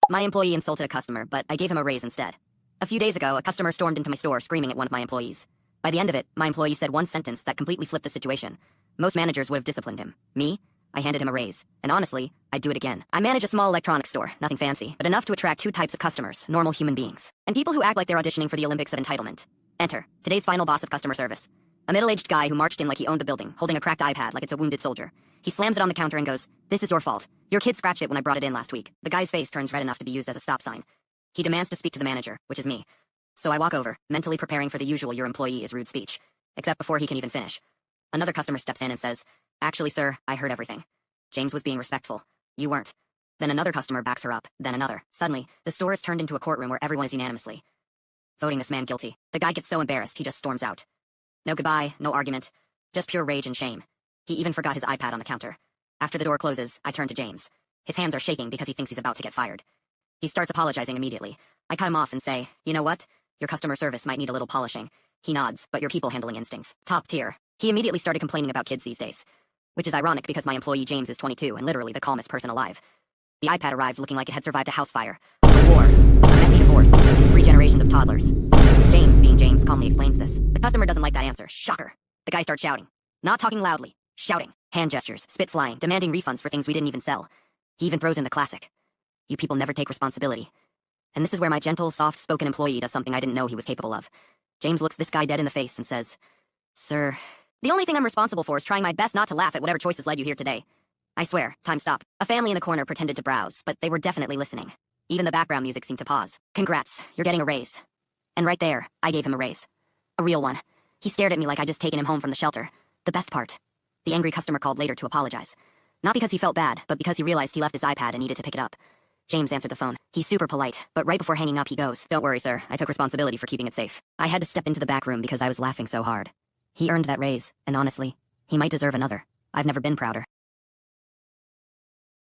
My employee insulted a customer, but I gave him a raise instead. A few days ago, a customer stormed into my store screaming at one of my employees. By the end of it, my employee said one sentence that completely flipped the situation. Most managers would have disciplined him. Me? I handed him a raise. And honestly, I'd do it again. I manage a small electronics store, nothing fancy, but enough to attract two types of customers, normal human beings, and people who act like they're auditioning for the Olympics of entitlement. Enter today's final boss of customer service. A middle-aged guy who marched in like he owned the building, holding a cracked iPad like it's a wounded soldier. He slams it on the counter and goes, "This is your fault. Your kid scratched it when I brought it in last week." The guy's face turns red enough to be used as a stop sign. He demands to speak to the manager, which is me. So I walk over, mentally preparing for the usual "your employee is rude" speech. Except before he can even finish. Another customer steps in and says, "Actually, sir, I heard everything. James was being respectful. You weren't." Then another customer backs her up, then another. Suddenly, the store is turned into a courtroom where everyone is unanimously voting this man guilty. The guy gets so embarrassed, he just storms out. No goodbye, no argument. Just pure rage and shame. He even forgot his iPad on the counter. After the door closes, I turn to James. His hands are shaking because he thinks he's about to get fired. He starts apologizing immediately. I cut him off and say, "You know what? Your customer service might need a little polishing." He nods, "But your people handling instincts, top tier." He immediately started complaining about kids these days. Which is ironic because my employee James is 22 and literally the calmest person alive. The iPad arrived looking like it had survived a house fire, a war, a messy divorce, 3 generations of toddlers. James, being James, calmly explains this. The customer doesn't like that answer. Shocker. The guy starts shouting. Not talking loudly. Shouting. Hand gestures, spit flying, demanding refunds for things we didn't even sell. He even throws in the classic. "You people never take responsibility." And this is where my gentle, soft-spoken employee does something I didn't know he was capable of. James looks this guy dead in the face and says, "Sir, the only thing I'm responsible for is trying my best not to laugh at whatever choices led you here today." I swear, time stopped. A family in the corner pretended to browse, but they were definitely listening. Even the background music seemed to pause. "Congrats, you're getting a raise." And right there, I gave him a raise. A real one. He stared at me like I'd just taken him home from the shelter. The best part. The angry customer called later to apologize. Not because he felt bad, but because he realized he left his iPad and needed to pick it up. James answered the phone. He's super polite, but right before hanging up he goes, "Don't worry, sir. I took responsibility for keeping it safe." I had to step into the back room because I was laughing so hard. He earned that raise, and honestly, he might deserve another. I've never been prouder.